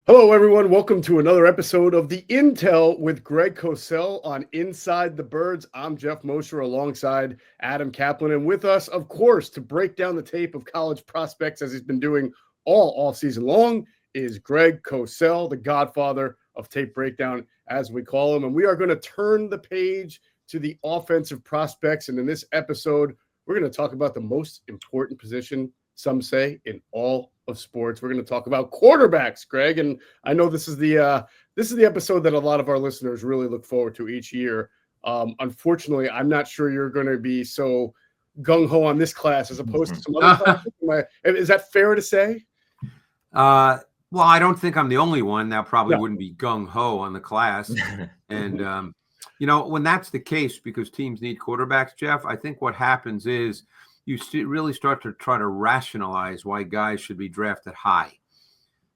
Hello, everyone. Welcome to another episode of the Intel with Greg Cosell on Inside the Birds. I'm Jeff Mosher alongside Adam Kaplan. And with us, of course, to break down the tape of college prospects as he's been doing all season long is Greg Cosell, the godfather of tape breakdown, as we call him. And we are going to turn the page to the offensive prospects. And in this episode, we're going to talk about the most important position, some say, in all of sports. We're going to talk about quarterbacks, Greg, and I know this is the episode that a lot of our listeners really look forward to each year. Unfortunately, I'm not sure you're going to be so gung-ho on this class as opposed to some other classes. Is that fair to say? Well, I don't think I'm the only one that probably wouldn't be gung-ho on the class. And, when that's the case, because teams need quarterbacks, Jeff, I think what happens is you really start to try to rationalize why guys should be drafted high.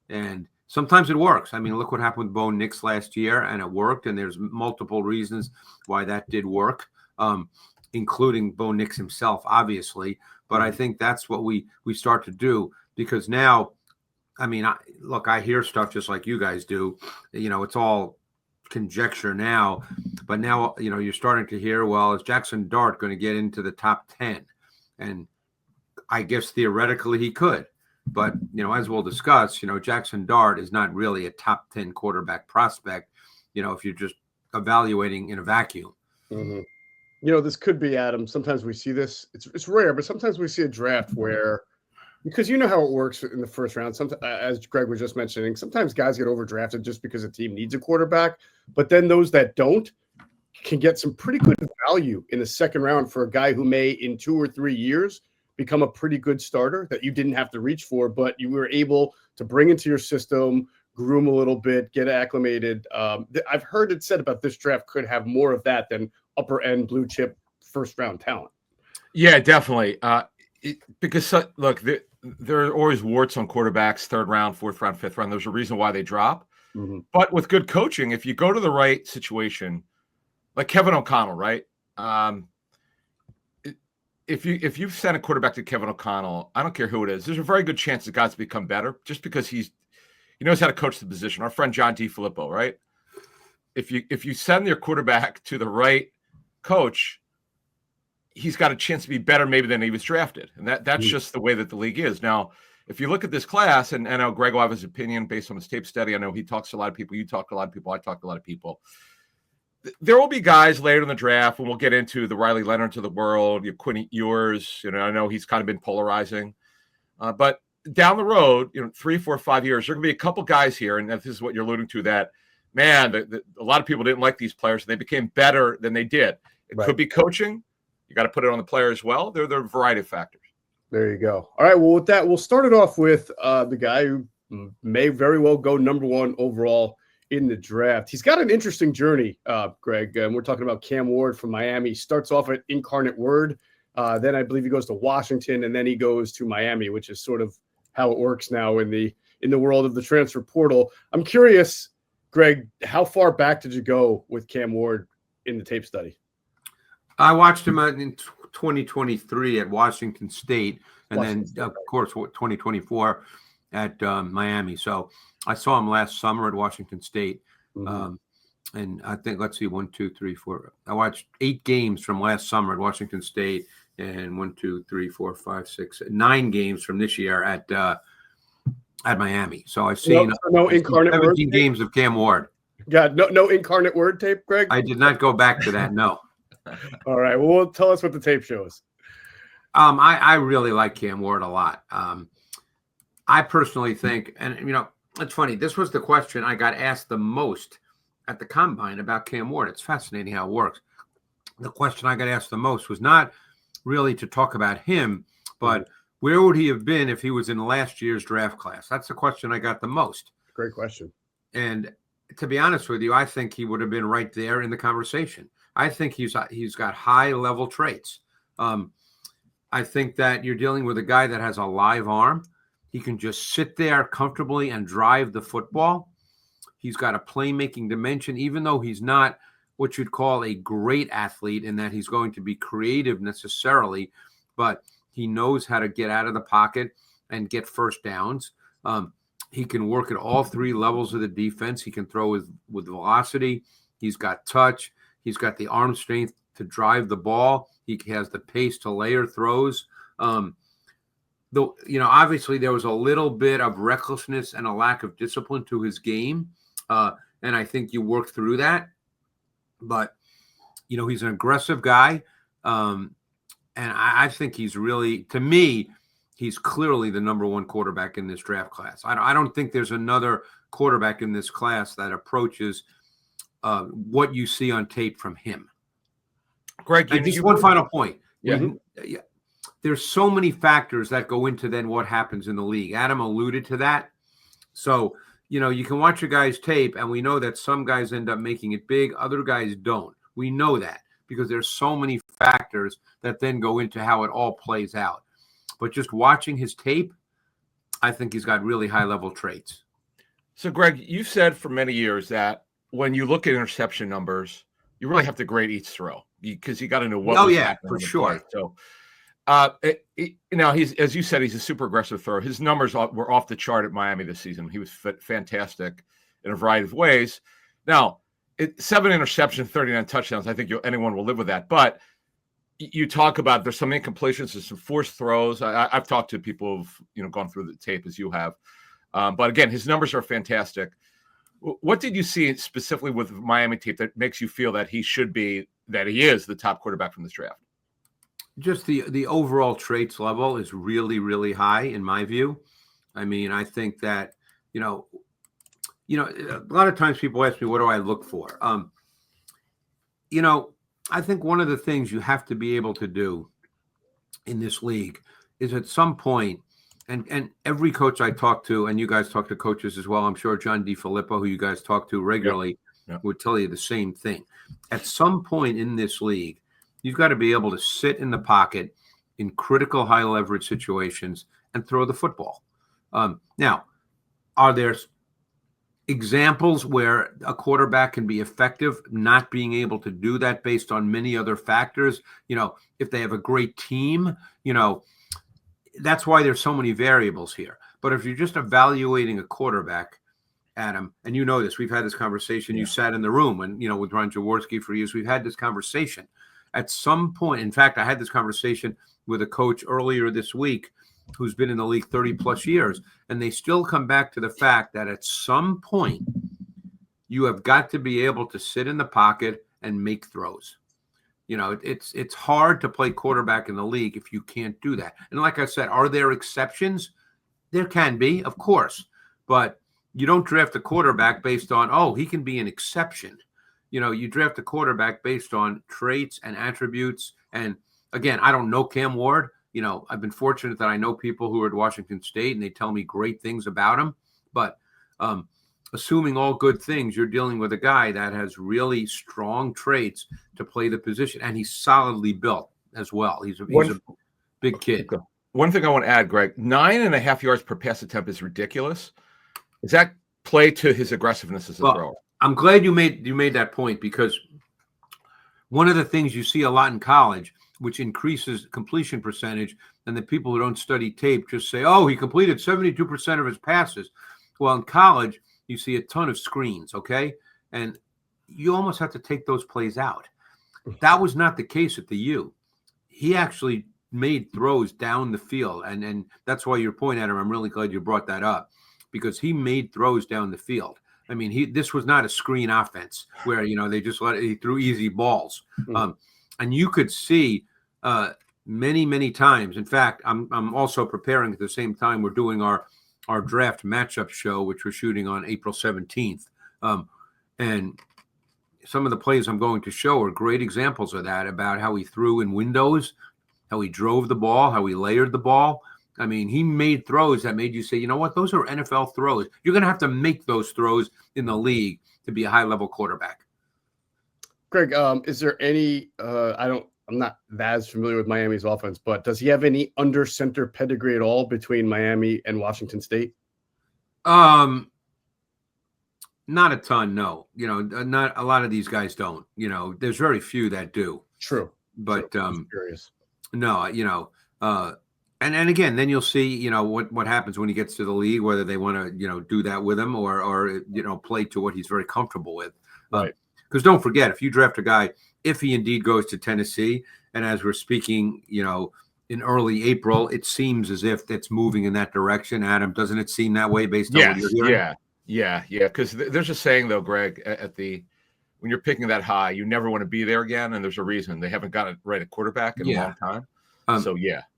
And sometimes it works. I mean, look what happened with Bo Nix last year, and it worked. And there's multiple reasons why that did work, including Bo Nix himself, obviously. But I think that's what we start to do, because now, I mean, I hear stuff just like you guys do. It's all conjecture now. But now, you're starting to hear, well, is Jaxson Dart going to get into the top 10? And I guess theoretically he could. But, as we'll discuss, Jaxson Dart is not really a top 10 quarterback prospect, if you're just evaluating in a vacuum. Mm-hmm. This could be, Adam. Sometimes we see this. It's rare, but sometimes we see a draft where, because you know how it works in the first round. Sometimes, as Greg was just mentioning, sometimes guys get overdrafted just because a team needs a quarterback. But then those that don't can get some pretty good value in the second round for a guy who may, in 2 or 3 years, become a pretty good starter that you didn't have to reach for, but you were able to bring into your system, groom a little bit, get acclimated. I've heard it said about this draft could have more of that than upper end blue chip first round talent. Yeah, definitely. Because look, there are always warts on quarterbacks, third round, fourth round, fifth round. There's a reason why they drop. Mm-hmm. But with good coaching, if you go to the right situation, like Kevin O'Connell, right? If you send a quarterback to Kevin O'Connell, I don't care who it is, there's a very good chance the guy's become better just because he knows how to coach the position. Our friend John DiFilippo, right? If you send your quarterback to the right coach, he's got a chance to be better maybe than he was drafted. And that's just the way that the league is. Now, if you look at this class, and I know Greg will have his opinion based on his tape study. I know he talks to a lot of people. You talk to a lot of people. I talk to a lot of people. There will be guys later in the draft, and we'll get into the Riley Leonards of the world, Quinn Ewers. I know he's kind of been polarizing. But down the road, 3, 4, 5 years, there are going to be a couple guys here, and this is what you're alluding to, that, man, a lot of people didn't like these players, and they became better than they did. It could be coaching. You got to put it on the player as well. There are a variety of factors. There you go. All right, well, with that, we'll start it off with the guy who may very well go number 1 overall in the draft. He's got an interesting journey, Greg. And we're talking about Cam Ward from Miami. He starts off at Incarnate Word. Then I believe he goes to Washington, and then he goes to Miami, which is sort of how it works now in the world of the transfer portal. I'm curious, Greg, how far back did you go with Cam Ward in the tape study? I watched him in 2023 at Washington State, and then, of course, 2024 at Miami. So I saw him last summer at Washington State. Mm-hmm. And I think, let's see, 1, 2, 3, 4. I watched 8 games from last summer at Washington State, and 1, 2, 3, 4, 5, 6, 9 games from this year at Miami. So I've seen no Incarnate 17 games of Cam Ward. God, no Incarnate Word tape, Greg? I did not go back to that, no. All right. Well, tell us what the tape shows. I really like Cam Ward a lot. I personally think, and it's funny, this was the question I got asked the most at the Combine about Cam Ward. It's fascinating how it works. The question I got asked the most was not really to talk about him, but where would he have been if he was in last year's draft class? That's the question I got the most. Great question. And to be honest with you, I think he would have been right there in the conversation. I think he's got high-level traits. I think that you're dealing with a guy that has a live arm. He can just sit there comfortably and drive the football. He's got a playmaking dimension, even though he's not what you'd call a great athlete in that he's going to be creative necessarily, but he knows how to get out of the pocket and get first downs. He can work at all three levels of the defense. He can throw with velocity. He's got touch. He's got the arm strength to drive the ball. He has the pace to layer throws. Though, obviously there was a little bit of recklessness and a lack of discipline to his game. And I think you work through that. But, he's an aggressive guy. And I think he's really, to me, he's clearly the number one quarterback in this draft class. I don't think there's another quarterback in this class that approaches what you see on tape from him. Greg, and just one final point. Yeah. There's so many factors that go into then what happens in the league. Adam alluded to that. So, you can watch a guy's tape, and we know that some guys end up making it big, other guys don't. We know that because there's so many factors that then go into how it all plays out. But just watching his tape, I think he's got really high-level traits. So, Greg, you've said for many years that when you look at interception numbers, you really have to grade each throw because you got to know what. Oh, yeah, for sure. Play. So, he's, as you said, he's a super aggressive thrower. His numbers were off the chart at Miami this season. He was fantastic in a variety of ways. Now, 7 interceptions, 39 touchdowns. I think anyone will live with that. But you talk about there's some incompletions, there's some forced throws. I've talked to people who've gone through the tape as you have. But again, his numbers are fantastic. What did you see specifically with Miami tape that makes you feel that he is the top quarterback from this draft? Just the overall traits level is really, really high in my view. I mean, I think that, a lot of times people ask me, what do I look for? I think one of the things you have to be able to do in this league is at some point, and every coach I talk to, and you guys talk to coaches as well, I'm sure John DiFilippo, who you guys talk to regularly, would tell you the same thing. At some point in this league, you've got to be able to sit in the pocket in critical high leverage situations and throw the football. Now, are there examples where a quarterback can be effective not being able to do that based on many other factors? If they have a great team, that's why there's so many variables here. But if you're just evaluating a quarterback, Adam, and you know this, we've had this conversation. You sat in the room when, with Ron Jaworski for years, we've had this conversation. At some point, in fact, I had this conversation with a coach earlier this week who's been in the league 30 plus years, and they still come back to the fact that at some point you have got to be able to sit in the pocket and make throws. It's hard to play quarterback in the league if you can't do that. And like I said, are there exceptions? There can be, of course, but you don't draft a quarterback based on, he can be an exception. You draft a quarterback based on traits and attributes. And again, I don't know Cam Ward. I've been fortunate that I know people who are at Washington State and they tell me great things about him. But assuming all good things, you're dealing with a guy that has really strong traits to play the position. And he's solidly built as well. He's a big kid. One thing I want to add, Greg, 9.5 yards per pass attempt is ridiculous. Does that play to his aggressiveness as a thrower? I'm glad you made that point, because one of the things you see a lot in college, which increases completion percentage, and the people who don't study tape just say, he completed 72% of his passes. Well, in college, you see a ton of screens, okay? And you almost have to take those plays out. That was not the case at the U. He actually made throws down the field, and that's why your point, Adam, I'm really glad you brought that up, because he made throws down the field. I mean, this was not a screen offense where, they just he threw easy balls. And you could see many, many times. In fact, I'm also preparing at the same time we're doing our draft matchup show, which we're shooting on April 17th. And some of the plays I'm going to show are great examples of that, about how he threw in windows, how he drove the ball, how he layered the ball. I mean, he made throws that made you say, you know what, those are NFL throws. You're going to have to make those throws in the league to be a high-level quarterback. Greg, is there any I'm not as familiar with Miami's offense, but does he have any under center pedigree at all between Miami and Washington State? Not a ton, no. Not a lot of these guys don't. There's very few that do. True. But I'm curious. No, And again, then you'll see, what happens when he gets to the league, whether they want to, do that with him or play to what he's very comfortable with. Right. Because don't forget, if you draft a guy, if he indeed goes to Tennessee, and as we're speaking, in early April, it seems as if it's moving in that direction. Adam, doesn't it seem that way based on what you're hearing? Yeah. Because there's a saying though, Greg, when you're picking that high, you never want to be there again, and there's a reason. They haven't got it right at quarterback in a long time.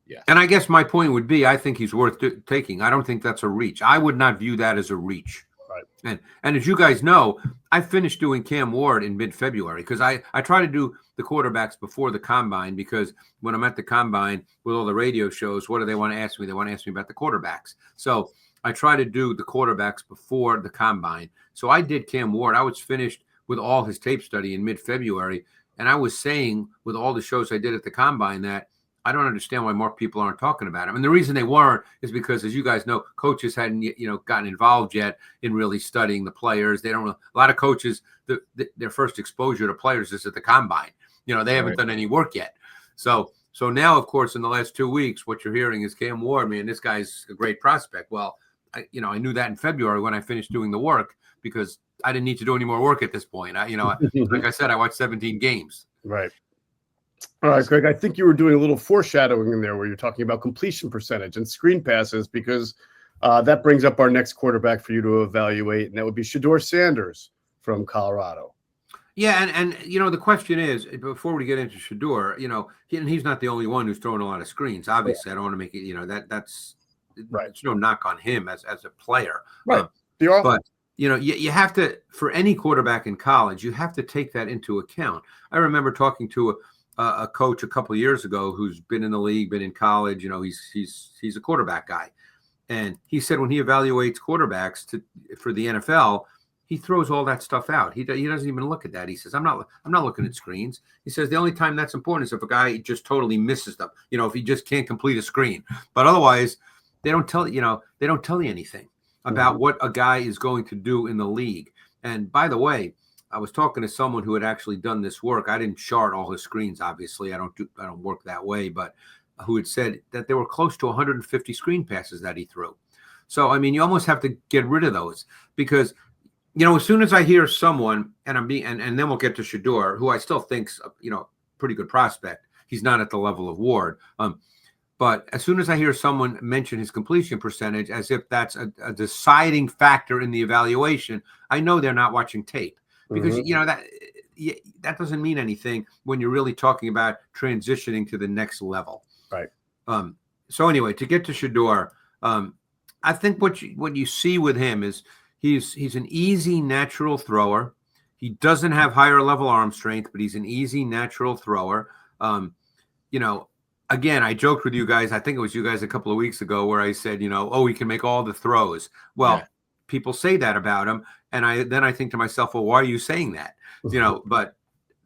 Yeah. And I guess my point would be, I think he's worth taking. I don't think that's a reach. I would not view that as a reach. Right. And as you guys know, I finished doing Cam Ward in mid-February because I try to do the quarterbacks before the combine, because when I'm at the combine with all the radio shows, what do they want to ask me? They want to ask me about the quarterbacks. So I try to do the quarterbacks before the combine. So I did Cam Ward. I was finished with all his tape study in mid-February. And I was saying with all the shows I did at the combine that I don't understand why more people aren't talking about him. And the reason they weren't is because, as you guys know, coaches hadn't, gotten involved yet in really studying the players. They don't. A lot of coaches, their first exposure to players is at the combine. They haven't done any work yet. So now, of course, in the last 2 weeks, what you're hearing is Cam Ward, man, this guy's a great prospect. Well, I knew that in February when I finished doing the work, because I didn't need to do any more work at this point. Like I said, I watched 17 games. Right. All right, Greg, I think you were doing a little foreshadowing in there where you're talking about completion percentage and screen passes, because that brings up our next quarterback for you to evaluate, and that would be Shedeur Sanders from Colorado. Yeah, and the question is, before we get into Shedeur, and he's not the only one who's throwing a lot of screens. Obviously, I don't want to make it, that's right. It's no knock on him as a player. Right. But you have to, for any quarterback in college, you have to take that into account. I remember talking to a coach a couple of years ago who's been in the league, been in college. He's a quarterback guy, and he said when he evaluates quarterbacks for the NFL, he throws all that stuff out. He doesn't even look at that. He says, I'm not looking at screens. He says the only time that's important is if a guy just totally misses them. If he just can't complete a screen. But otherwise, they don't tell you anything about what a guy is going to do in the league. And by the way, I was talking to someone who had actually done this work. I didn't chart all his screens, obviously. I don't work that way, but who had said that there were close to 150 screen passes that he threw. So, you almost have to get rid of those, because, as soon as I hear someone, and then we'll get to Shedeur, who I still think's, pretty good prospect. He's not at the level of Ward. But as soon as I hear someone mention his completion percentage as if that's a deciding factor in the evaluation, I know they're not watching tape. Because, that doesn't mean anything when you're really talking about transitioning to the next level. Right. So anyway, to get to Shedeur, I think what you see with him is he's an easy, natural thrower. He doesn't have higher level arm strength, but he's an easy, natural thrower. Again, I joked with you guys. I think it was you guys a couple of weeks ago where I said, he can make all the throws. Well, people say that about him. And I think to myself, well, why are you saying that? But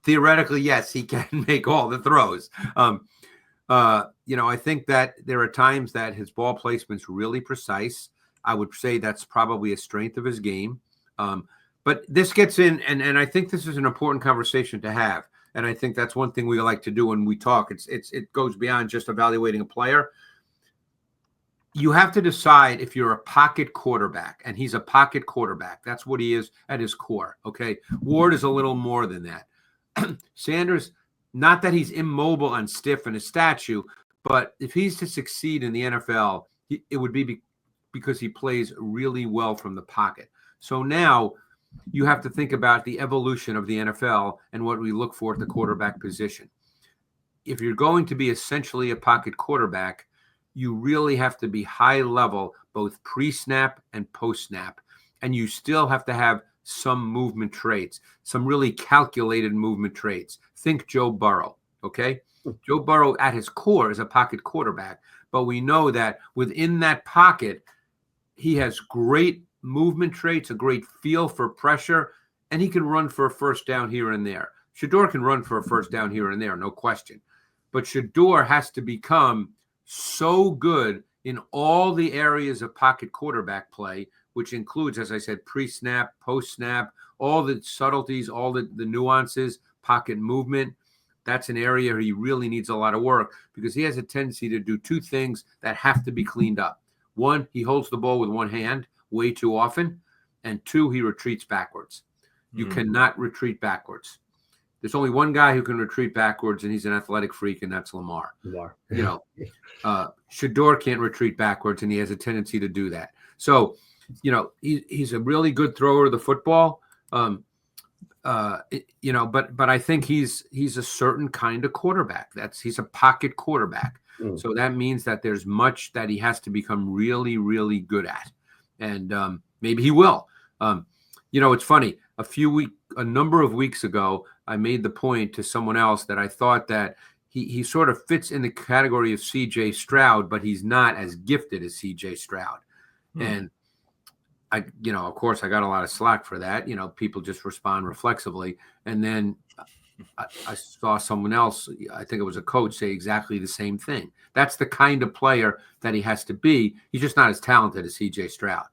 theoretically, yes, he can make all the throws. I think that there are times that his ball placement's really precise. I would say that's probably a strength of his game. But this gets in, and I think this is an important conversation to have. And I think that's one thing we like to do when we talk. It goes beyond just evaluating a player. You have to decide if you're a pocket quarterback, and he's a pocket quarterback. That's what he is at his core. Okay. Ward is a little more than that. Sanders, not that he's immobile and stiff and a statue, but if he's to succeed in the NFL, it would be because he plays really well from the pocket. So now you have to think about the evolution of the NFL and what we look for at the quarterback position. If you're going to be essentially a pocket quarterback, you really have to be high level, both pre-snap and post-snap. And you still have to have some movement traits, some really calculated movement traits. Think Joe Burrow, okay? Joe Burrow at his core is a pocket quarterback, but we know that within that pocket, he has great movement traits, a great feel for pressure, and he can run for a first down here and there. Shedeur can run for a first down here and there, no question. But Shedeur has to become so good in all the areas of pocket quarterback play, which includes, as I said, pre-snap, post-snap, all the subtleties, all the nuances, pocket movement, that's an area where he really needs a lot of work because he has a tendency to do two things that have to be cleaned up. One, he holds the ball with one hand way too often. And two, he retreats backwards. You cannot retreat backwards. There's only one guy who can retreat backwards, and he's an athletic freak, and that's Lamar. Shedeur can't retreat backwards, and he has a tendency to do that. So, he's a really good thrower of the football. But I think he's a certain kind of quarterback. He's a pocket quarterback. So that means that there's much that he has to become really, really good at, and maybe he will. It's funny. A number of weeks ago, I made the point to someone else that I thought that he sort of fits in the category of C.J. Stroud, but he's not as gifted as C.J. Stroud. And of course, I got a lot of slack for that. People just respond reflexively. And then I saw someone else, I think it was a coach, say exactly the same thing. That's the kind of player that he has to be. He's just not as talented as C.J. Stroud.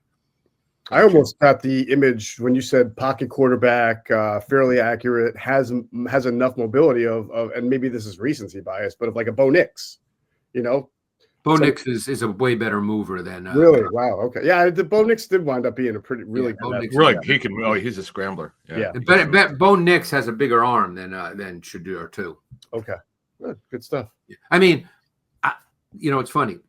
I almost got the image when you said pocket quarterback, fairly accurate, has enough mobility of, and maybe this is recency bias, but of like a Bo Nix, Bo Nix is a way better mover than really. Wow. Okay. Yeah. The Bo Nix did wind up being a really good. He can. Oh, he's a scrambler. Yeah. But Bo Nix has a bigger arm than Shedeur too. Okay. Good stuff. I mean, it's funny.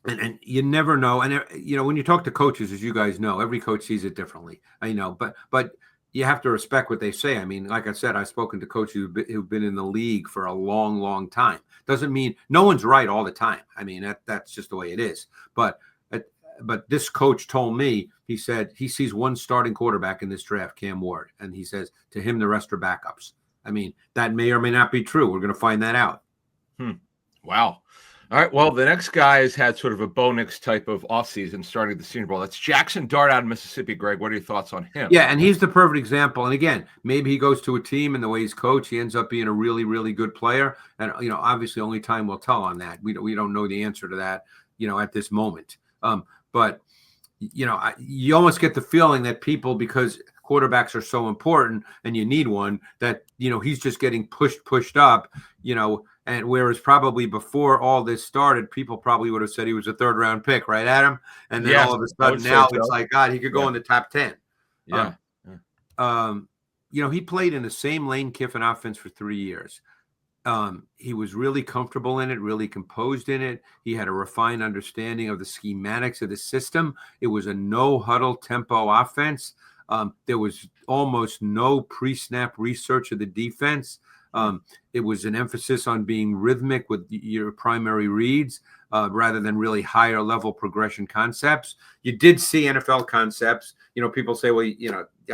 And you never know. And, when you talk to coaches, as you guys know, every coach sees it differently. I know. But you have to respect what they say. I mean, like I said, I've spoken to coaches who've been in the league for a long, long time. Doesn't mean no one's right all the time. I mean, that's just the way it is. But this coach told me, he said he sees one starting quarterback in this draft, Cam Ward. And he says to him, the rest are backups. I mean, that may or may not be true. We're going to find that out. Wow. All right. Well, the next guy has had sort of a Bo Nix type of offseason starting the Senior Bowl. That's Jaxson Dart out of Mississippi. Greg, what are your thoughts on him? Yeah, and he's the perfect example. And again, maybe he goes to a team and the way he's coached, he ends up being a really, really good player. And, obviously only time will tell on that. We don't know the answer to that, at this moment. But, you almost get the feeling that people, because quarterbacks are so important and you need one, that, he's just getting pushed up, and whereas probably before all this started, people probably would have said he was a third-round pick, right, Adam? And then all of a sudden now it's like, God, he could go in the top 10. Yeah. He played in the same Lane Kiffin offense for 3 years. He was really comfortable in it, really composed in it. He had a refined understanding of the schematics of the system. It was a no-huddle tempo offense. There was almost no pre-snap research of the defense. It was an emphasis on being rhythmic with your primary reads rather than really higher level progression concepts. You did see NFL concepts. People say, well,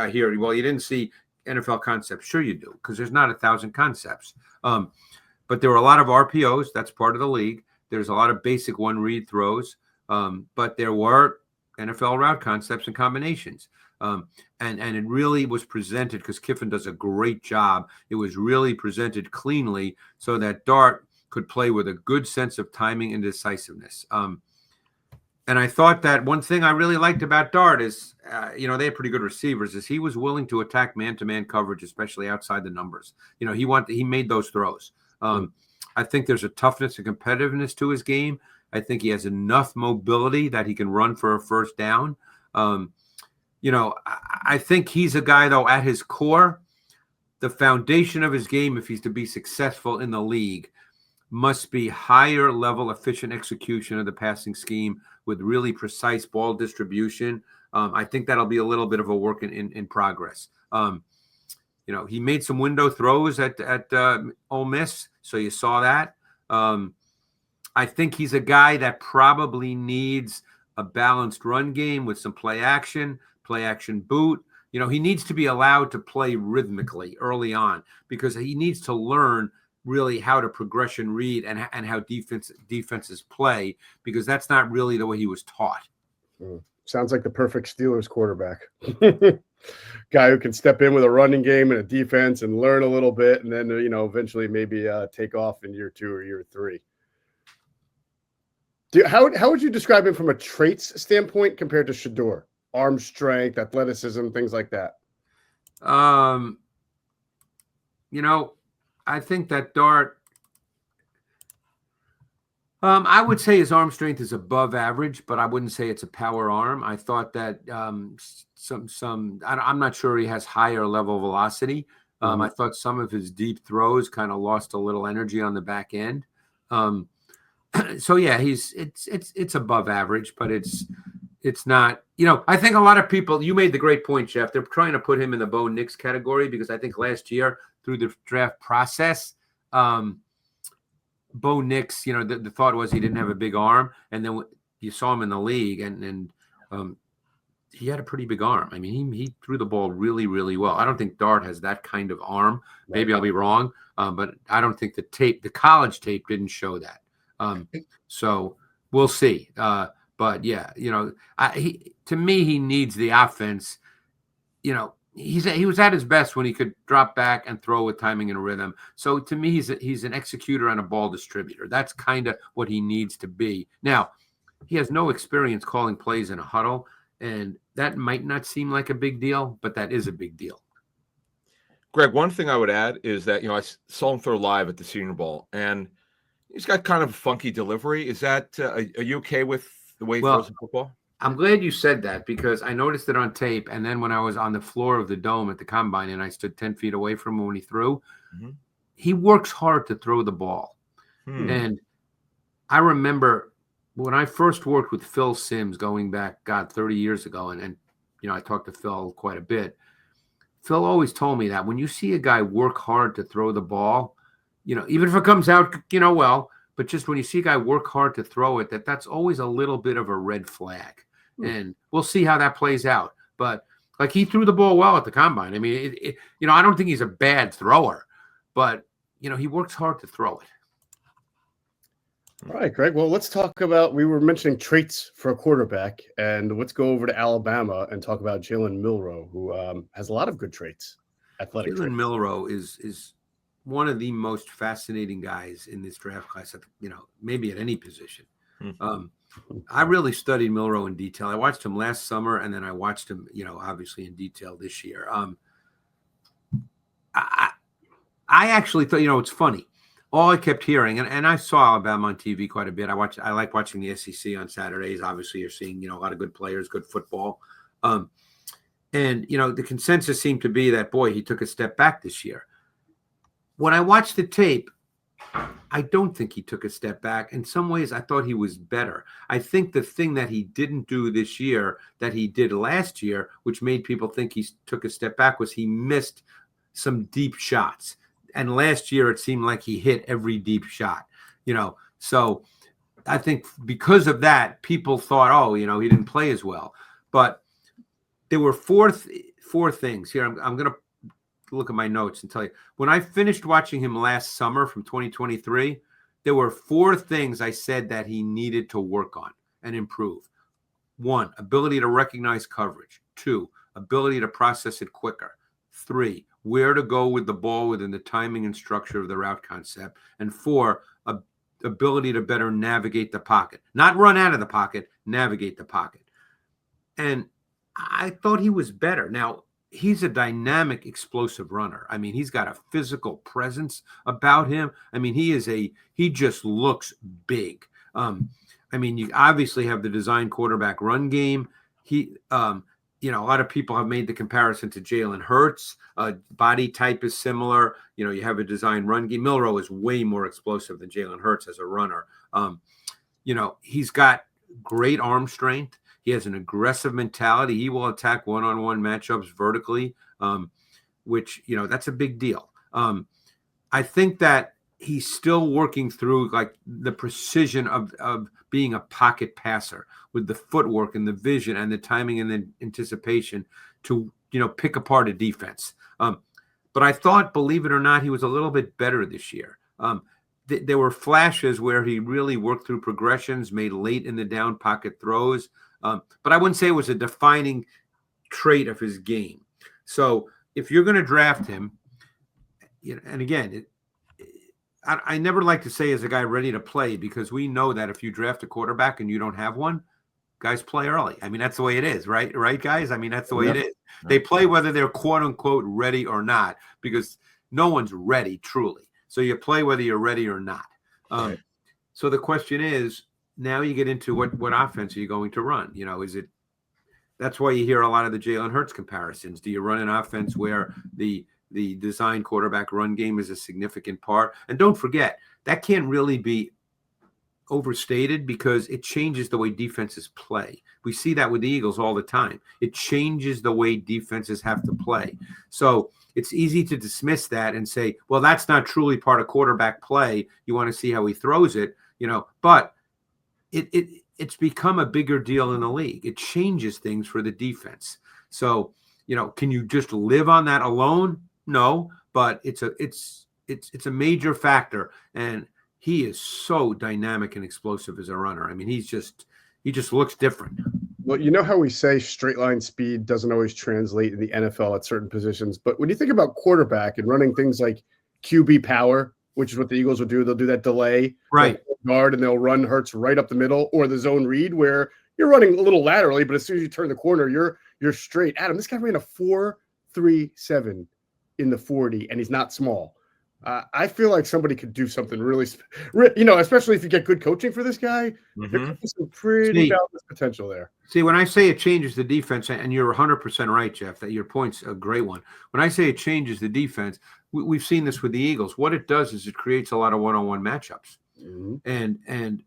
I hear, well, you didn't see NFL concepts. Sure you do, because there's not 1,000 concepts. But there were a lot of RPOs. That's part of the league. There's a lot of basic one read throws. But there were NFL route concepts and combinations. And it really was presented, because Kiffin does a great job. It was really presented cleanly so that Dart could play with a good sense of timing and decisiveness. And I thought that one thing I really liked about Dart is, they had pretty good receivers, is he was willing to attack man-to-man coverage, especially outside the numbers. He made those throws. I think there's a toughness and competitiveness to his game. I think he has enough mobility that he can run for a first down. I think he's a guy, though, at his core, the foundation of his game, if he's to be successful in the league, must be higher level efficient execution of the passing scheme with really precise ball distribution. I think that'll be a little bit of a work in progress. He made some window throws at Ole Miss, so you saw that. I think he's a guy that probably needs a balanced run game with some play action boot. He needs to be allowed to play rhythmically early on, because he needs to learn really how to progression read and how defenses play, because that's not really the way he was taught. Sounds like the perfect Steelers quarterback. Guy who can step in with a running game and a defense and learn a little bit, and then, eventually maybe take off in year 2 or year 3. How would you describe him from a traits standpoint compared to Shedeur? Arm strength, athleticism, things like that. I think that Dart. I would say his arm strength is above average, but I wouldn't say it's a power arm. I thought that I'm not sure he has higher level velocity. I thought some of his deep throws kind of lost a little energy on the back end. So yeah, it's above average, but it's not. I think a lot of people. You made the great point, Jeff. They're trying to put him in the Bo Nix category because I think last year through the draft process. Bo Nix, the thought was he didn't have a big arm, and then you saw him in the league, and he had a pretty big arm. I mean, he threw the ball really, really well. I don't think Dart has that kind of arm. Maybe I'll be wrong, but I don't think the college tape didn't show that. So we'll see. But yeah, to me, he needs the offense. He was at his best when he could drop back and throw with timing and rhythm. So to me, he's an executor and a ball distributor. That's kind of what he needs to be. Now, he has no experience calling plays in a huddle, and that might not seem like a big deal, but that is a big deal. Greg, one thing I would add is that, I saw him throw live at the Senior Bowl, and he's got kind of a funky delivery. Is that, are you okay with the way he throws the football? I'm glad you said that because I noticed it on tape. And then when I was on the floor of the dome at the combine and I stood 10 feet away from him when he threw, he works hard to throw the ball. And I remember when I first worked with Phil Simms going back, 30 years ago. And I talked to Phil quite a bit. Phil always told me that when you see a guy work hard to throw the ball, even if it comes out, well, but just when you see a guy work hard to throw it, that's always a little bit of a red flag. And we'll see how that plays out. But like he threw the ball well at the combine. I mean, I don't think he's a bad thrower, but he works hard to throw it. All right, Greg. Well, let's talk about. We were mentioning traits for a quarterback, and let's go over to Alabama and talk about Jalen Milroe, who has a lot of good traits. Athletic. Jalen Milroe is one of the most fascinating guys in this draft class. Maybe at any position. I really studied Milroe in detail. I watched him last summer, and then I watched him, obviously in detail this year. I actually thought, it's funny. All I kept hearing, and I saw Alabama on TV quite a bit. I like watching the SEC on Saturdays. Obviously, you're seeing, a lot of good players, good football. And, the consensus seemed to be that, boy, he took a step back this year. When I watched the tape, I don't think he took a step back. In some ways, I thought he was better. I think the thing that he didn't do this year that he did last year, which made people think he took a step back, was he missed some deep shots. And last year, it seemed like he hit every deep shot, So I think because of that, people thought, he didn't play as well. But there were four things here. I'm going to look at my notes and tell you. When I finished watching him last summer from 2023, there were 4 things I said that he needed to work on and improve. 1, ability to recognize coverage. 2, ability to process it quicker. 3, where to go with the ball within the timing and structure of the route concept. And 4, ability to better navigate the pocket. Not run out of the pocket, navigate the pocket. And I thought he was better. Now, he's a dynamic, explosive runner. I mean, he's got a physical presence about him. I mean, he just looks big. You obviously have the design quarterback run game. A lot of people have made the comparison to Jalen Hurts. Body type is similar. You have a design run game. Milroe is way more explosive than Jalen Hurts as a runner. He's got great arm strength. He has an aggressive mentality. He will attack one-on-one matchups vertically, which, that's a big deal. I think that he's still working through like the precision of being a pocket passer with the footwork and the vision and the timing and the anticipation to, pick apart a defense. But I thought, believe it or not, he was a little bit better this year. There were flashes where he really worked through progressions, made late in the down pocket throws. But I wouldn't say it was a defining trait of his game. So if you're going to draft him, and again, I never like to say is a guy ready to play because we know that if you draft a quarterback and you don't have one, guys play early. I mean, that's the way it is, right? Right, guys? I mean, that's the way it is. They play whether they're quote unquote ready or not because no one's ready truly. So you play whether you're ready or not. Right. So the question is, now you get into what offense are you going to run? You know, is it? That's why you hear a lot of the Jalen Hurts comparisons. Do you run an offense where the design quarterback run game is a significant part? And don't forget, that can't really be overstated because it changes the way defenses play. We see that with the Eagles all the time. It changes the way defenses have to play. So it's easy to dismiss that and say, well, that's not truly part of quarterback play. You want to see how he throws it, you know, but it's become a bigger deal in the league. It changes things for the defense. So, you know, can you just live on that alone? No, but it's a major factor. And he is so dynamic and explosive as a runner. I mean, he just looks different. Well, you know how we say straight line speed doesn't always translate in the NFL at certain positions, but when you think about quarterback and running things like QB power, which is what the Eagles will do, they'll do that delay, right, guard, and they'll run Hurts right up the middle, or the zone read where you're running a little laterally, but as soon as you turn the corner, you're straight. Adam, this guy ran a 4.37 in the 40, and he's not small. I feel like somebody could do something really, you know, especially if you get good coaching for this guy. There could be some pretty boundless potential there. See, when I say it changes the defense, and you're 100% right, Jeff, that your point's a great one. When I say it changes the defense, we've seen this with the Eagles. What it does is it creates a lot of one-on-one matchups. Mm-hmm. And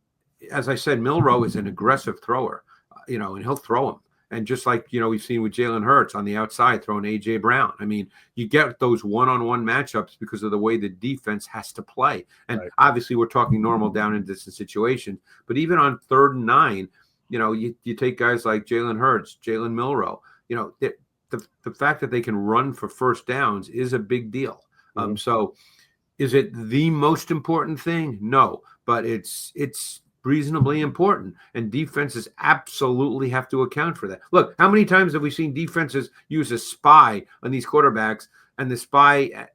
as I said, Milroe is an aggressive thrower, you know, and he'll throw him. And just like, you know, we've seen with Jalen Hurts on the outside throwing A.J. Brown. I mean, you get those one-on-one matchups because of the way the defense has to play. And obviously we're talking normal down and distance situations. But even on 3rd and 9, you know, you take guys like Jalen Hurts, Jalen Milroe, you know, the fact that they can run for first downs is a big deal. So is it the most important thing? No, but it's reasonably important, and defenses absolutely have to account for that. Look, how many times have we seen defenses use a spy on these quarterbacks, and the spy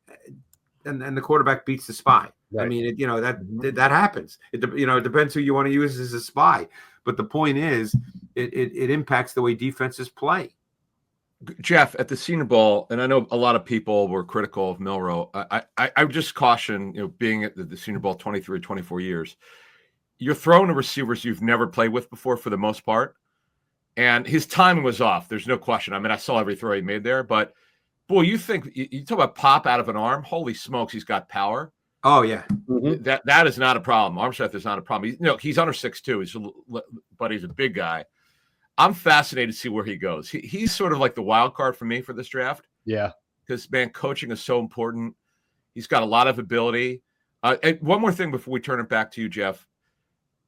and the quarterback beats the spy? Right. I mean, you know, that happens. It depends who you want to use as a spy, but the point is, it impacts the way defenses play. Jeff, at the Senior Bowl, and I know a lot of people were critical of Milroe. I would just caution, you know, being at the Senior Bowl 23 or 24 years, you're throwing to receivers you've never played with before for the most part. And his timing was off. There's no question. I mean, I saw every throw he made there, but boy, you talk about pop out of an arm. Holy smokes, he's got power. Oh yeah. Mm-hmm. That is not a problem. Arm strength is not a problem. He's under 6'2". But he's a big guy. I'm fascinated to see where he goes. He's sort of like the wild card for me for this draft. Yeah. Because, man, coaching is so important. He's got a lot of ability. And one more thing before we turn it back to you, Jeff.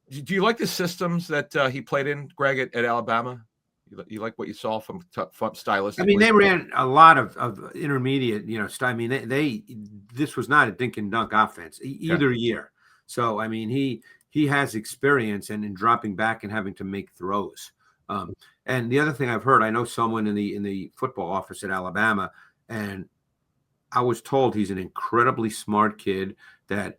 Do you like the systems that he played in, Greg, at Alabama? You like what you saw from stylistically? I mean, they ran a lot of intermediate, you know, I mean, this was not a dink and dunk offense either year. So, I mean, he has experience in dropping back and having to make throws. And the other thing I've heard, I know someone in the football office at Alabama, and I was told he's an incredibly smart kid, that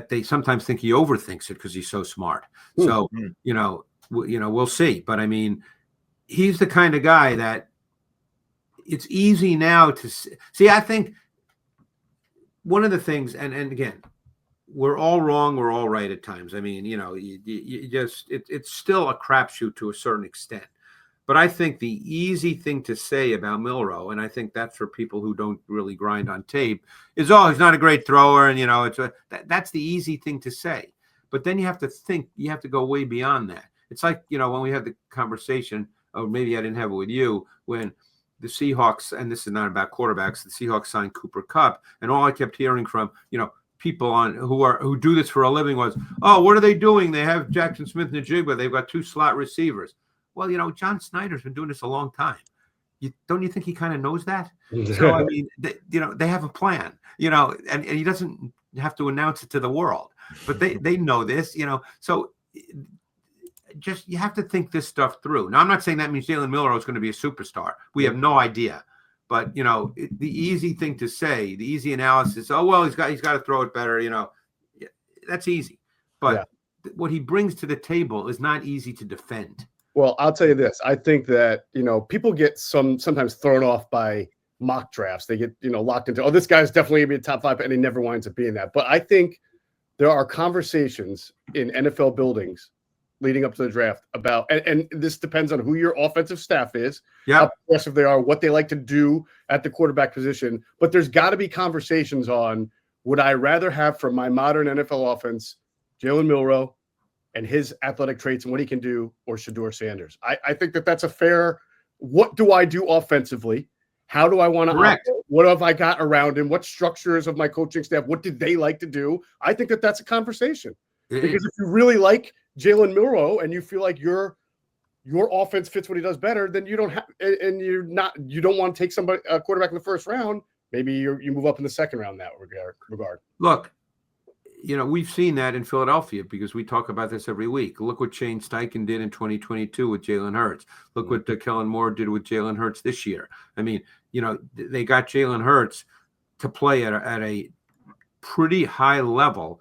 they sometimes think he overthinks it because he's so smart. So, you know, we'll see. But I mean, he's the kind of guy that it's easy now to see. I think one of the things, and again, we're all wrong, we're all right at times. I mean, you know, you just it's still a crapshoot to a certain extent. But I think the easy thing to say about Milroe, and I think that's for people who don't really grind on tape, is, oh, he's not a great thrower, and, you know, that's the easy thing to say. But then you have to think, you have to go way beyond that. It's like, you know, when we had the conversation, or maybe I didn't have it with you, when the Seahawks, and this is not about quarterbacks, the Seahawks signed Cooper Kupp, and all I kept hearing from, you know, people who do this for a living was, oh, what are they doing? They have Jackson Smith-Njigba. They've got 2 slot receivers. Well, you know, John Snyder's been doing this a long time. Don't you think he kind of knows that? So, I mean, they have a plan, you know, and he doesn't have to announce it to the world, but they know this, you know. So just, you have to think this stuff through. Now, I'm not saying that means Jalen Milroe is going to be a superstar. We have no idea. But, you know, the easy thing to say, the easy analysis, oh, well, he's got to throw it better, you know, that's easy. But what he brings to the table is not easy to defend. Well, I'll tell you this. I think that, you know, people get sometimes thrown off by mock drafts. They get, locked into, this guy's definitely going to be a top 5, and he never winds up being that. But I think there are conversations in NFL buildings leading up to the draft about, and this depends on who your offensive staff is, how progressive they are, what they like to do at the quarterback position. But there's got to be conversations on, would I rather have from my modern NFL offense Jalen Milroe and his athletic traits and what he can do, or Shedeur Sanders? I think that's a fair, what do I do offensively? How do I want to operate? What have I got around him? What structures of my coaching staff? What did they like to do? I think that's a conversation. Because if you really like Jalen Milroe and you feel like your offense fits what he does better, then you don't have, and you don't want to take a quarterback in the first round. Maybe you move up in the second round in that regard. Look, we've seen that in Philadelphia because we talk about this every week. Look what Shane Steichen did in 2022 with Jalen Hurts. Look what Kellen Moore did with Jalen Hurts this year. I mean, they got Jalen Hurts to play at a pretty high level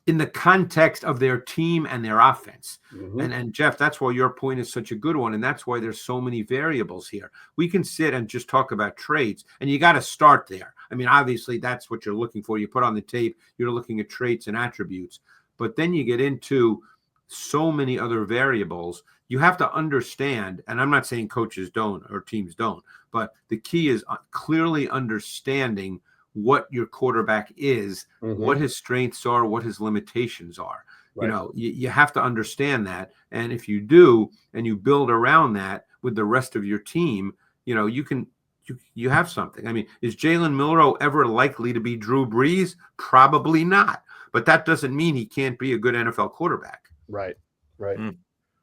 in the context of their team and their offense. And Jeff, that's why your point is such a good one. And that's why there's so many variables here. We can sit and just talk about traits, and you got to start there. I mean, obviously that's what you're looking for. You put on the tape, you're looking at traits and attributes, but then you get into so many other variables. You have to understand, and I'm not saying coaches don't or teams don't, but the key is clearly understanding what your quarterback is, what his strengths are, what his limitations are. Right. You have to understand that. And if you do, and you build around that with the rest of your team, you have something. I mean, is Jalen Milroe ever likely to be Drew Brees? Probably not. But that doesn't mean he can't be a good NFL quarterback. Right. All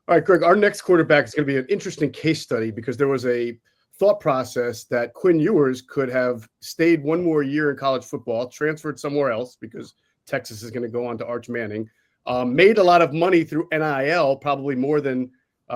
right, Greg, our next quarterback is going to be an interesting case study because there was a thought process that Quinn Ewers could have stayed one more year in college football, transferred somewhere else because Texas is going to go on to Arch Manning, made a lot of money through NIL, probably more than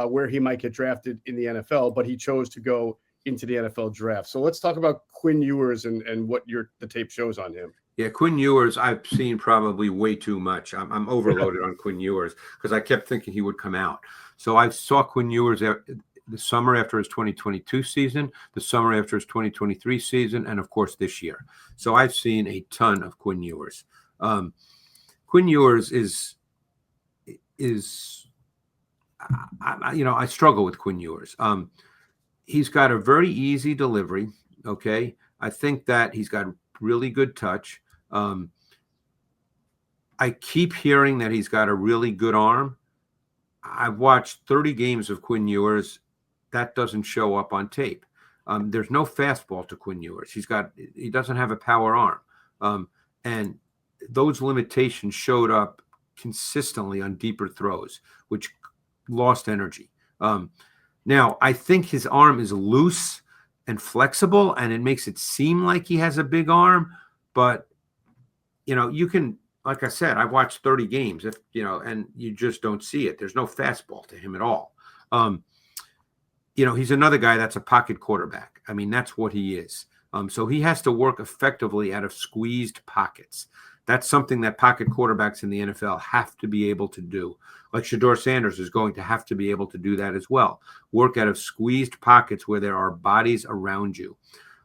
where he might get drafted in the NFL, but he chose to go into the NFL draft. So let's talk about Quinn Ewers and what the tape shows on him. Yeah, Quinn Ewers, I've seen probably way too much. I'm overloaded on Quinn Ewers because I kept thinking he would come out. So I saw Quinn Ewers the summer after his 2022 season, the summer after his 2023 season, and of course this year. So I've seen a ton of Quinn Ewers. Quinn Ewers I struggle with Quinn Ewers. He's got a very easy delivery. Okay. I think that he's got really good touch. I keep hearing that he's got a really good arm. I've watched 30 games of Quinn Ewers. That doesn't show up on tape. There's no fastball to Quinn Ewers. He doesn't have a power arm. And those limitations showed up consistently on deeper throws, which lost energy. Now, I think his arm is loose and flexible, and it makes it seem like he has a big arm. But, you can, like I said, I've watched 30 games, and you just don't see it. There's no fastball to him at all. He's another guy that's a pocket quarterback. I mean, that's what he is. So he has to work effectively out of squeezed pockets. That's something that pocket quarterbacks in the NFL have to be able to do. Like Shedeur Sanders is going to have to be able to do that as well. Work out of squeezed pockets where there are bodies around you.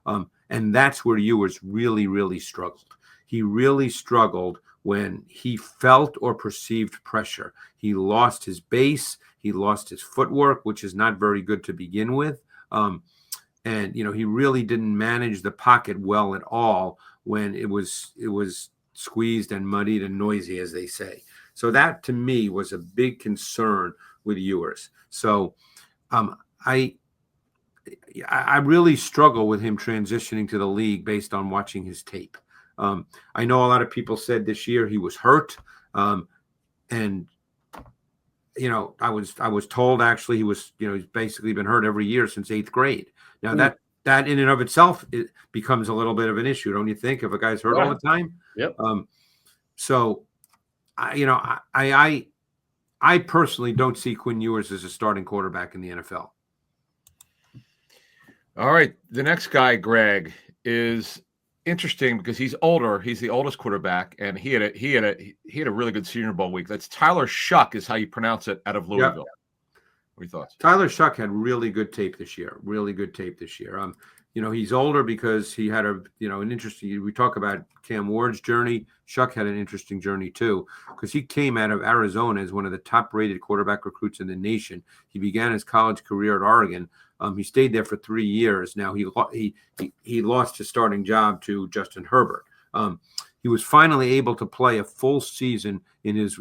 And that's where Ewers really, really struggled. He really struggled when he felt or perceived pressure. He lost his base. He lost his footwork, which is not very good to begin with. And, he really didn't manage the pocket well at all when it was squeezed and muddied and noisy, as they say. So that, to me, was a big concern with Ewers. So I really struggle with him transitioning to the league based on watching his tape. I know a lot of people said this year he was hurt. And I was told actually he was, he's basically been hurt every year since 8th grade. Now that in and of itself, it becomes a little bit of an issue, don't you think? If a guy's hurt all the time. Yep. So I personally don't see Quinn Ewers as a starting quarterback in the NFL. All right. The next guy, Greg, is interesting because he's older. He's the oldest quarterback, and he had a really good Senior Bowl week. That's Tyler Shuck, is how you pronounce it, out of Louisville. Yep. What are your thoughts? Tyler Shuck had really good tape this year. He's older because he had an interesting, we talk about Cam Ward's journey. Shuck had an interesting journey too, because he came out of Arizona as one of the top rated quarterback recruits in the nation. He began his college career at Oregon. He stayed there for 3 years. Now he lost his starting job to Justin Herbert. He was finally able to play a full season in his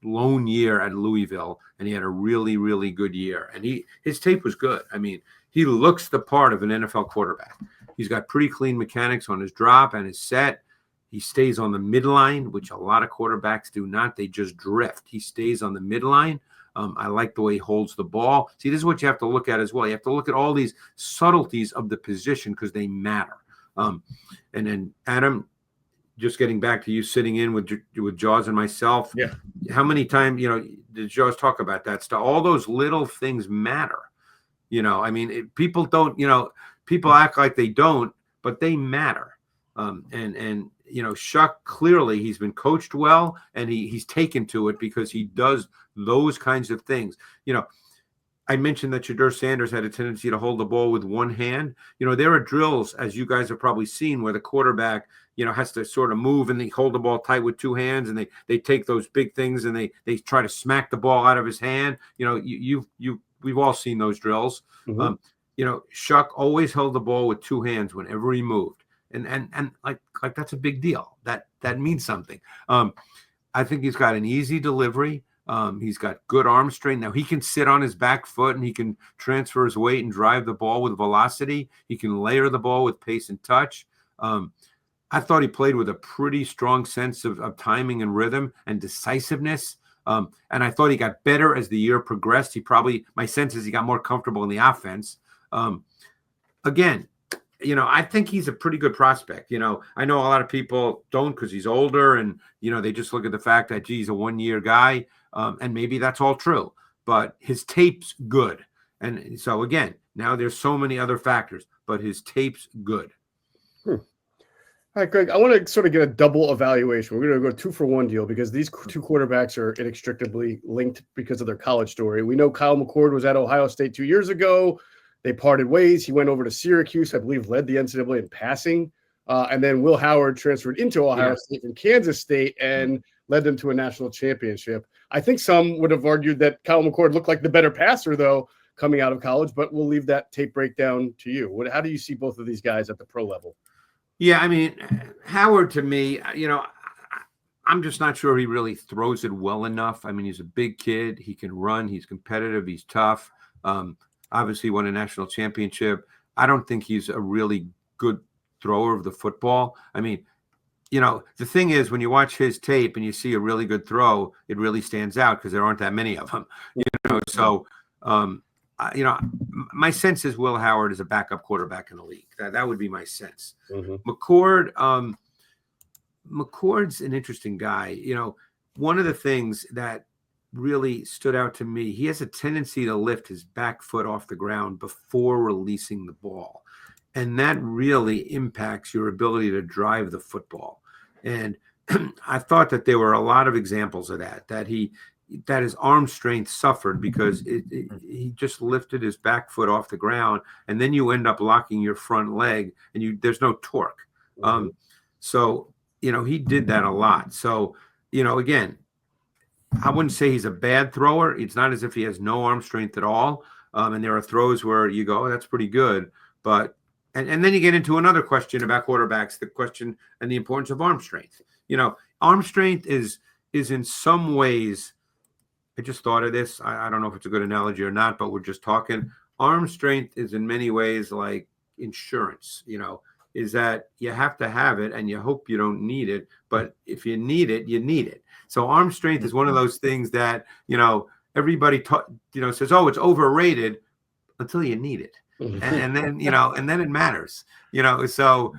lone year at Louisville, and he had a really, really good year. And his tape was good. I mean, he looks the part of an NFL quarterback. He's got pretty clean mechanics on his drop and his set. He stays on the midline, which a lot of quarterbacks do not. They just drift. He stays on the midline. I like the way he holds the ball. See, this is what you have to look at as well. You have to look at all these subtleties of the position because they matter. And then, Adam, just getting back to you sitting in with Jaws and myself. Yeah. How many times, did Jaws talk about that stuff? All those little things matter. People don't, people act like they don't, but they matter. Shuck, clearly he's been coached well, and he's taken to it because he does those kinds of things. I mentioned that Shedeur Sanders had a tendency to hold the ball with one hand. There are drills, as you guys have probably seen, where the quarterback, has to sort of move and they hold the ball tight with two hands, and they take those big things and they try to smack the ball out of his hand. We've all seen those drills. Mm-hmm. Shuck always held the ball with two hands whenever he moved. And like that's a big deal. That means something. I think he's got an easy delivery. He's got good arm strength. Now he can sit on his back foot and he can transfer his weight and drive the ball with velocity. He can layer the ball with pace and touch. I thought he played with a pretty strong sense of timing and rhythm and decisiveness. And I thought he got better as the year progressed. My sense is he got more comfortable in the offense. Again, I think he's a pretty good prospect. I know a lot of people don't because he's older and, they just look at the fact that, he's a 1-year guy. And maybe that's all true, but his tape's good. And so again, now there's so many other factors, but his tape's good. All right, Greg, I want to sort of get a double evaluation. We're going to go 2-for-1 deal because these two quarterbacks are inextricably linked because of their college story. We know Kyle McCord was at Ohio State 2 years ago. They parted ways. He went over to Syracuse, I believe, led the NCAA in passing. And then Will Howard transferred into Ohio State from Kansas State and led them to a national championship. I think some would have argued that Kyle McCord looked like the better passer, though, coming out of college, but we'll leave that tape breakdown to you. How do you see both of these guys at the pro level? Yeah, Howard, to me, I'm just not sure he really throws it well enough. He's a big kid. He can run. He's competitive. He's tough. Obviously won a national championship. I don't think he's a really good thrower of the football. The thing is, when you watch his tape and you see a really good throw, it really stands out because there aren't that many of them. So my sense is Will Howard is a backup quarterback in the league. That would be my sense. Mm-hmm. McCord's an interesting guy. One of the things that really stood out to me, he has a tendency to lift his back foot off the ground before releasing the ball. And that really impacts your ability to drive the football. And I thought that there were a lot of examples of that his arm strength suffered because he just lifted his back foot off the ground, and then you end up locking your front leg and there's no torque. Mm-hmm. So he did that a lot. So, again, I wouldn't say he's a bad thrower. It's not as if he has no arm strength at all. And there are throws where you go, oh, that's pretty good. But and then you get into another question about quarterbacks, the question and the importance of arm strength. Arm strength is in some ways, I just thought of this. I don't know if it's a good analogy or not, but we're just talking. Arm strength is in many ways like insurance, is that you have to have it and you hope you don't need it. But if you need it, you need it. So arm strength is one of those things that, everybody says, oh, it's overrated until you need it. And then, and then it matters, so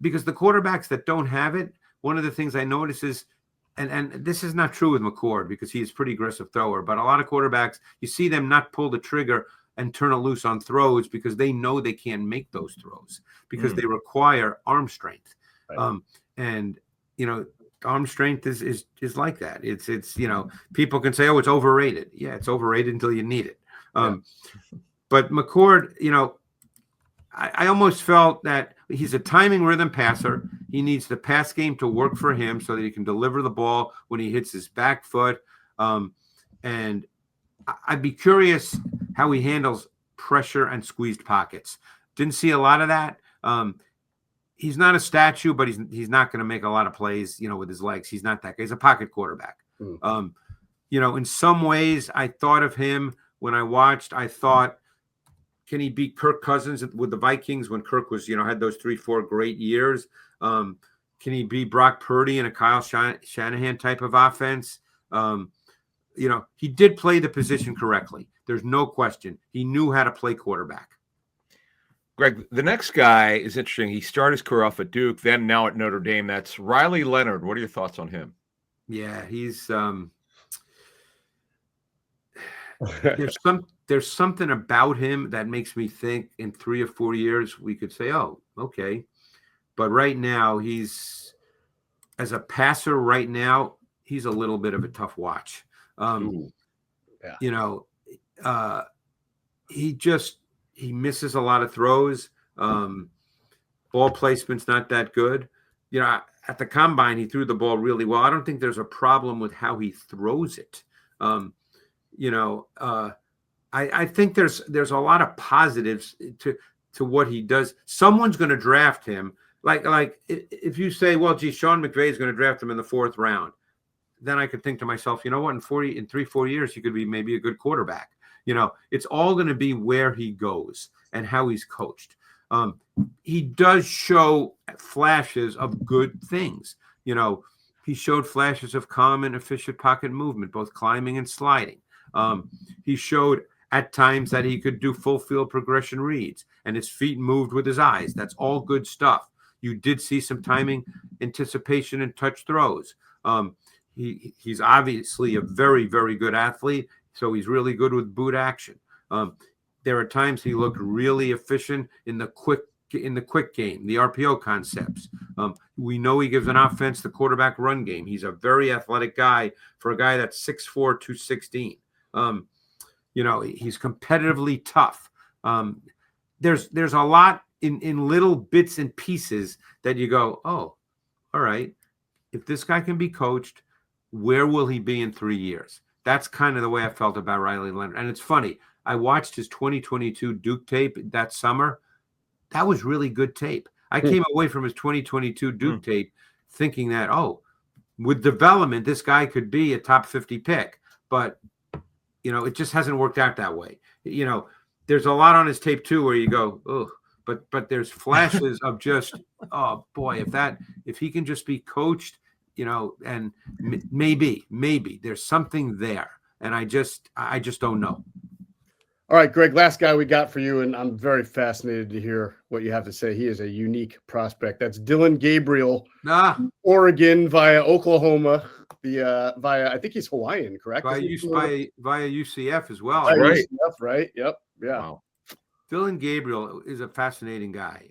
because the quarterbacks that don't have it, one of the things I notice is, and this is not true with McCord because he's a pretty aggressive thrower, but a lot of quarterbacks, you see them not pull the trigger and turn it loose on throws because they know they can't make those throws because they require arm strength. Right. Arm strength is like that. It's people can say, oh, it's overrated. Yeah, it's overrated until you need it. But McCord, I almost felt that he's a timing rhythm passer. He needs the pass game to work for him so that he can deliver the ball when he hits his back foot. And I'd be curious how he handles pressure and squeezed pockets. Didn't see a lot of that. He's not a statue, but he's not going to make a lot of plays, with his legs. He's not that guy. He's a pocket quarterback. In some ways, I thought of him when I watched. I thought, can he beat Kirk Cousins with the Vikings when Kirk was, had those 3-4 great years? Can he beat Brock Purdy in a Kyle Shanahan type of offense? He did play the position correctly. There's no question. He knew how to play quarterback. Greg, the next guy is interesting. He started his career off at Duke, then now at Notre Dame. That's Riley Leonard. What are your thoughts on him? Yeah, he's there's something about him that makes me think in 3 or 4 years we could say, oh, okay. But right now, as a passer right now, he's a little bit of a tough watch. He misses a lot of throws. Ball placement's not that good. At the combine, he threw the ball really well. I don't think there's a problem with how he throws it. I think there's a lot of positives to what he does. Someone's going to draft him. Like if you say, well, gee, Sean McVay is going to draft him in the 4th round, then I could think to myself, you know what, in 3-4 years, he could be maybe a good quarterback. It's all going to be where he goes and how he's coached. He does show flashes of good things. He showed flashes of calm and efficient pocket movement, both climbing and sliding. He showed at times that he could do full field progression reads and his feet moved with his eyes. That's all good stuff. You did see some timing, anticipation, and touch throws. He's obviously a very, very good athlete, so he's really good with boot action. There are times he looked really efficient in the quick game, the RPO concepts. We know he gives an offense the quarterback run game. He's a very athletic guy for a guy that's 6'4", 216. He's competitively tough. There's a lot in little bits and pieces that you go, oh, all right. If this guy can be coached, where will he be in 3 years? That's kind of the way I felt about Riley Leonard. And it's funny. I watched his 2022 Duke tape that summer. That was really good tape. I came away from his 2022 Duke tape thinking that, with development, this guy could be a top 50 pick. But, it just hasn't worked out that way. There's a lot on his tape, too, where you go, oh, but there's flashes of just, oh, boy, if he can just be coached, and maybe there's something there. And I just don't know. All right, Greg, last guy we got for you, and I'm very fascinated to hear what you have to say. He is a unique prospect. That's Dillon Gabriel, Oregon via Oklahoma, I think he's Hawaiian, correct? Via UCF as well. Right. UCF, right? Yep. Yeah. Wow. Dillon Gabriel is a fascinating guy.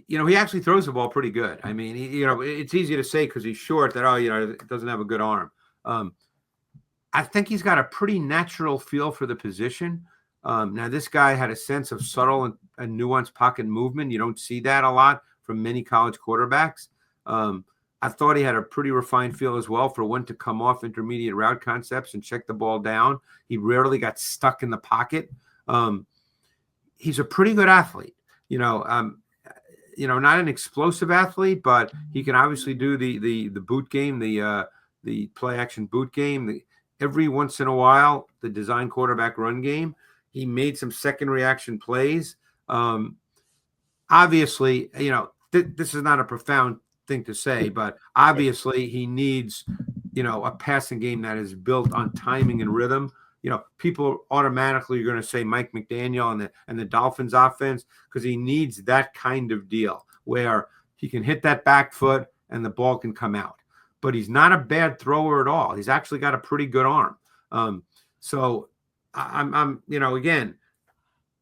He actually throws the ball pretty good. I mean, it's easy to say because he's short that, doesn't have a good arm. I think he's got a pretty natural feel for the position. Now, this guy had a sense of subtle and nuanced pocket movement. You don't see that a lot from many college quarterbacks. I thought he had a pretty refined feel as well for when to come off intermediate route concepts and check the ball down. He rarely got stuck in the pocket. He's a pretty good athlete. Not an explosive athlete, but he can obviously do the boot game, the play action boot game. Every once in a while, the design quarterback run game. He made some second reaction plays. Obviously, this is not a profound thing to say, but obviously he needs, a passing game that is built on timing and rhythm. People automatically are going to say Mike McDaniel and the Dolphins offense because he needs that kind of deal where he can hit that back foot and the ball can come out. But he's not a bad thrower at all. He's actually got a pretty good arm. So I'm again,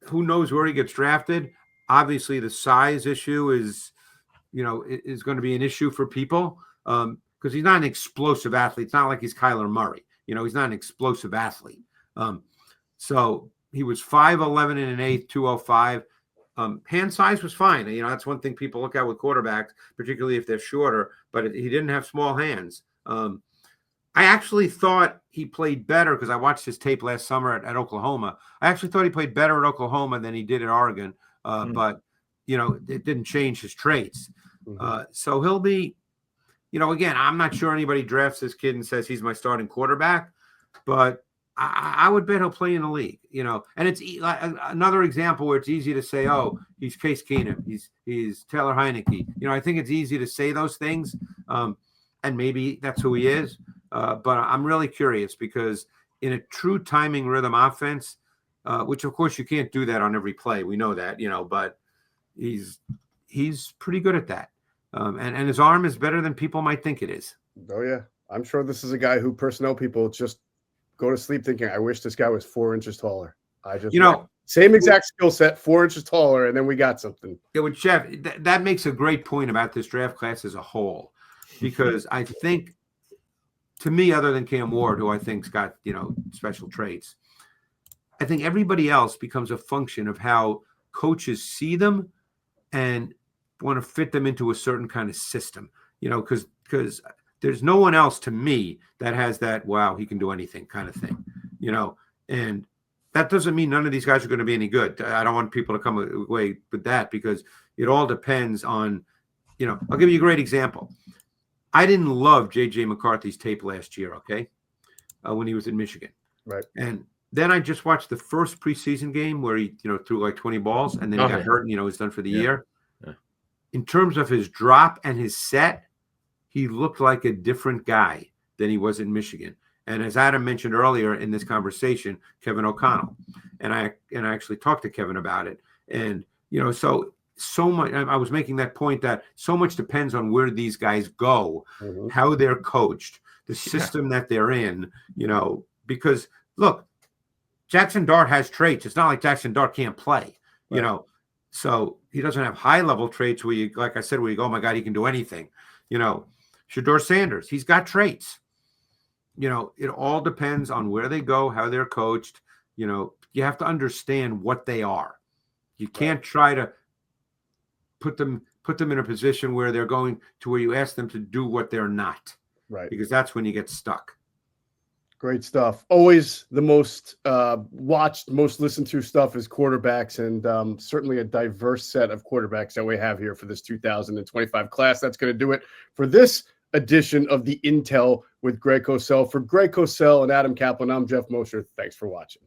who knows where he gets drafted? Obviously, the size issue is going to be an issue for people because he's not an explosive athlete. It's not like he's Kyler Murray. He's not an explosive athlete. So he was 5'11" and an eighth, 205. Hand size was fine. You know, that's one thing people look at with quarterbacks, particularly if they're shorter, but he didn't have small hands. I actually thought he played better because I watched his tape last summer at Oklahoma. I actually thought he played better at Oklahoma than he did at Oregon, but, you know, it didn't change his traits. So he'll be, you know, again, I'm not sure anybody drafts this kid and says he's my starting quarterback, but I would bet he'll play in the league, you know. And it's another example where it's easy to say, oh, he's Case Keenum, he's Taylor Heineke. You know, I think it's easy to say those things, and maybe that's who he is. But I'm really curious because in a true timing rhythm offense, which of course you can't do that on every play, we know that, you know, but he's pretty good at that. And his arm is better than people might think it is. Oh yeah, I'm sure this is a guy who personnel people just go to sleep thinking, I wish this guy was 4 inches taller. You know, same exact skill set, 4 inches taller, and then we got something. Yeah, with Jeff, that makes a great point about this draft class as a whole, because I think, to me, other than Cam Ward, who I think's got, you know, special traits, I think everybody else becomes a function of how coaches see them and want to fit them into a certain kind of system, you know, because there's no one else to me that has that, wow, he can do anything kind of thing, you know, and that doesn't mean none of these guys are going to be any good. I don't want people to come away with that because it all depends on, you know, I'll give you a great example. I didn't love J.J. McCarthy's tape last year, okay, when he was in Michigan. Right. And then I just watched the first preseason game where he, you know, threw like 20 balls and then he got hurt and, you know, he's done for the year. Yeah. In terms of his drop and his set, he looked like a different guy than he was in Michigan. And as Adam mentioned earlier in this conversation, Kevin O'Connell, and I actually talked to Kevin about it. And, you know, so much, I was making that point that so much depends on where these guys go, how they're coached, the system that they're in, you know, because look, Jaxson Dart has traits. It's not like Jaxson Dart can't play, you know, so he doesn't have high level traits where you, like I said, where you go, oh my God, he can do anything, you know. Shedeur Sanders, he's got traits. You know, it all depends on where they go, how they're coached. You know, you have to understand what they are. You can't try to put them in a position where they're going to where you ask them to do what they're not. Right. Because that's when you get stuck. Great stuff. Always the most watched, most listened to stuff is quarterbacks, and certainly a diverse set of quarterbacks that we have here for this 2025 class. That's going to do it for this edition of the Intel with Greg Cosell. For Greg Cosell and Adam Kaplan, I'm Jeff Mosher. Thanks for watching.